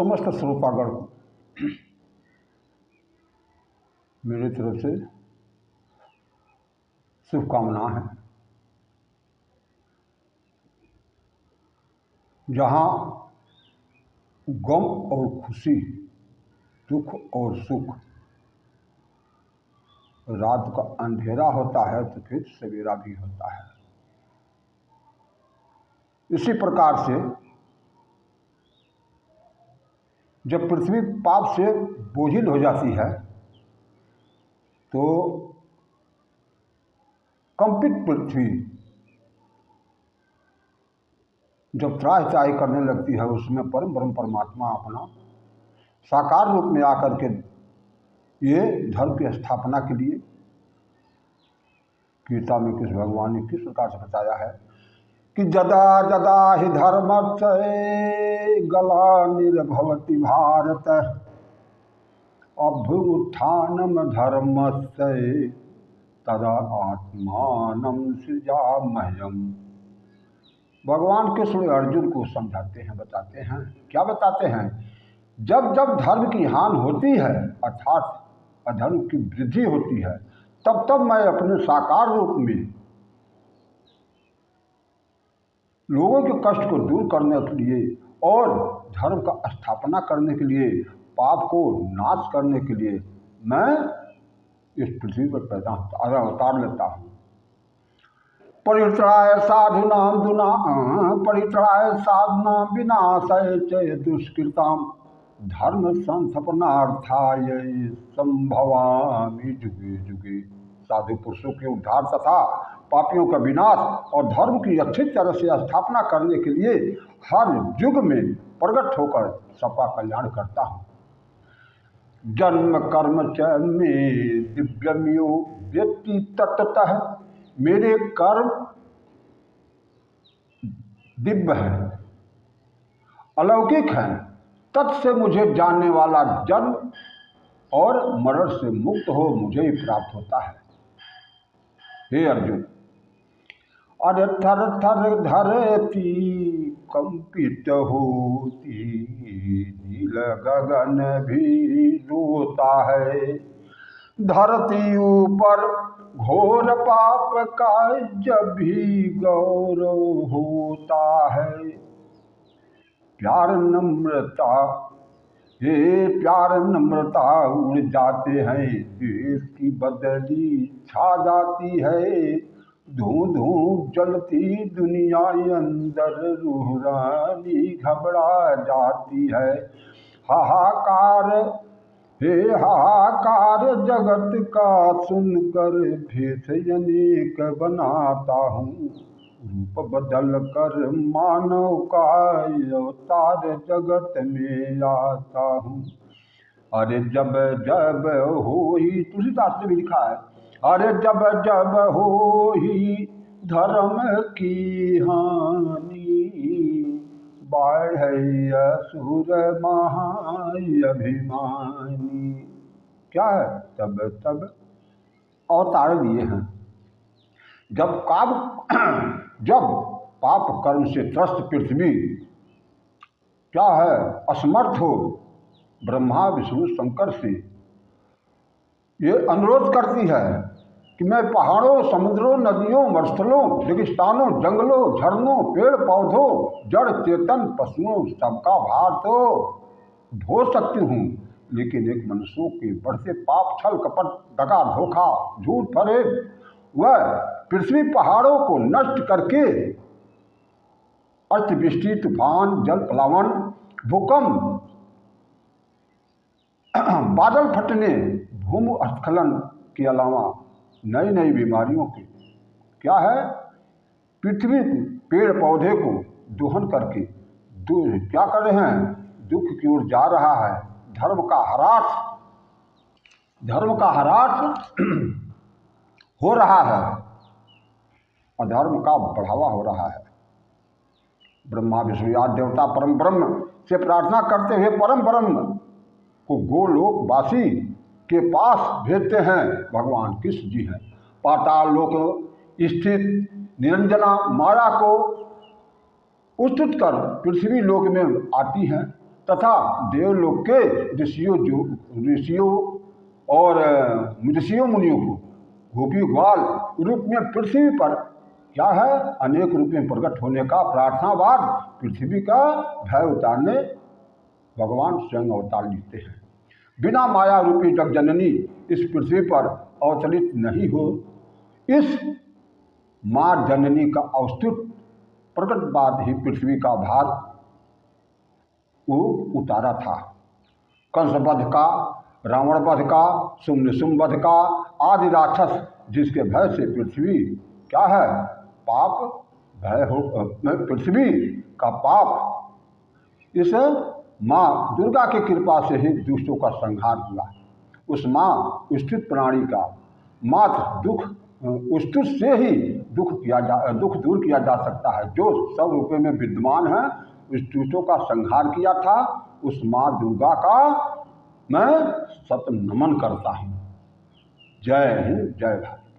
समस्त श्रोतागण को मेरी तरफ से शुभकामनाएं हैं। जहाँ गम और खुशी, दुख और सुख, रात का अंधेरा होता है तो फिर सवेरा भी होता है। इसी प्रकार से जब पृथ्वी पाप से बोझिल हो जाती है तो कंपित पृथ्वी जब त्राहि त्राहि करने लगती है, उसमें परम ब्रह्म परमात्मा अपना साकार रूप में आकर के ये धर्म की स्थापना के लिए, गीता में कृष्ण भगवान ने किस प्रकार से बताया है कि जदा जदा हि धर्मस्य ग्लानिर्भवति भारत अभ्युत्थानम धर्मस्य तदा आत्मानं सृजाम्यहम्। भगवान कृष्ण अर्जुन को समझाते हैं, बताते हैं। क्या बताते हैं? जब जब धर्म की हानि होती है अर्थात अधर्म की वृद्धि होती है, तब तब मैं अपने साकार रूप में लोगों के कष्ट को दूर करने के लिए और धर्म का स्थापना करने के लिए, पाप को नाश करने के लिए मैं इस पृथ्वी पर पैदा अवतार लेता हूँ। परित्राय साधुनां विनाशाय च दुष्कृतां धर्म संस्थापनार्थाय संभवामि जुगे जुगे। साधु पुरुषों के उद्धार तथा पापियों का विनाश और धर्म की अच्छी तरह से स्थापना करने के लिए हर युग में प्रकट होकर सबका कल्याण करता हूँ। जन्म कर्म च में दिव्यमियो व्यक्ति तत्तः, मेरे कर्म दिव्य है, अलौकिक है, तत्से मुझे जानने वाला जन्म और मरण से मुक्त हो मुझे ही प्राप्त होता है। हे अर्जुन, अरे थर थर धरती कंपित होती, नील गगन भी रोता है, धरती ऊपर घोर पाप का जब भी गौरव होता है। प्यार नम्रता, ये प्यार नम्रता उड़ जाते हैं, देश की बदली छा जाती है, धूं धूं जलती दुनिया अंदर रूहानी घबरा जाती है। हाहाकार, हे हाहाकार जगत का सुनकर भेष अनेक बनाता हूँ, रूप बदल कर मानव का अवतार जगत में आता हूँ। अरे जब जब हो ही, तुलसीदास ने भी लिखा है, अरे जब जब हो ही धर्म की हानि, बाढ़ असुर महाअभिमानी। क्या है? तब तब अवतार दिए हैं। जब पाप कर्म से त्रस्त पृथ्वी क्या है, असमर्थ हो, ब्रह्मा विष्णु शंकर से ये अनुरोध करती है कि मैं पहाड़ों, समुद्रों, नदियों, मरुस्थलों, रेगिस्तानों, जंगलों, झरनों, पेड़ पौधों, जड़ चेतन पशुओं सबका भार तो ढो सकती हूँ, लेकिन एक मनुष्यों के बढ़ते पाप, छल कपट, दगा धोखा, झूठ फरेब, वह पृथ्वी पहाड़ों को नष्ट करके अतिवृष्टि, तूफान, जल प्लावन, भूकंप, बादल फटने, भूस्खलन के अलावा नई नई बीमारियों की क्या है, पृथ्वी पेड़ पौधे को दोहन करके क्या कर रहे हैं, दुख की ओर जा रहा है। धर्म का ह्रास हो रहा है, अधर्म का बढ़ावा हो रहा है। ब्रह्मा विष्णु आदि देवता परम ब्रह्म से प्रार्थना करते हुए परम ब्रह्म को गोलोकवासी के पास भेजते हैं। भगवान कृष्ण जी हैं। पाताल लोक स्थित निरंजना माया को उस्तुत कर पृथ्वी लोक में आती हैं तथा देवलोक के ऋषियों और ऋषियों मुनियों को गोपी ग्वाल रूप में पृथ्वी पर क्या है अनेक रूप में प्रकट होने का प्रार्थनावाद पृथ्वी का भय उतारने भगवान स्वयं अवतार लेते हैं। बिना माया रूपी जग जननी इस पृथ्वी पर अवतरित नहीं हो, इस माँ जननी का अवस्थित प्रकटवाद ही पृथ्वी का भार वो उतारा था। कंस वध का, रावण वध का, शुम्भ वध का आदि राक्षस जिसके भय से पृथ्वी क्या है पाप भय हो, पृथ्वी का पाप इस माँ दुर्गा की कृपा से ही दुष्टों का संहार हुआ। उस माँ स्थित प्राणी का मात्र दुख उस्तुत से ही दुख दूर किया जा सकता है। जो सब रूपों में विद्यमान है उस दुष्टों का संहार किया था। उस माँ दुर्गा का मैं सत नमन करता हूँ। जय हिंद, जय भारत।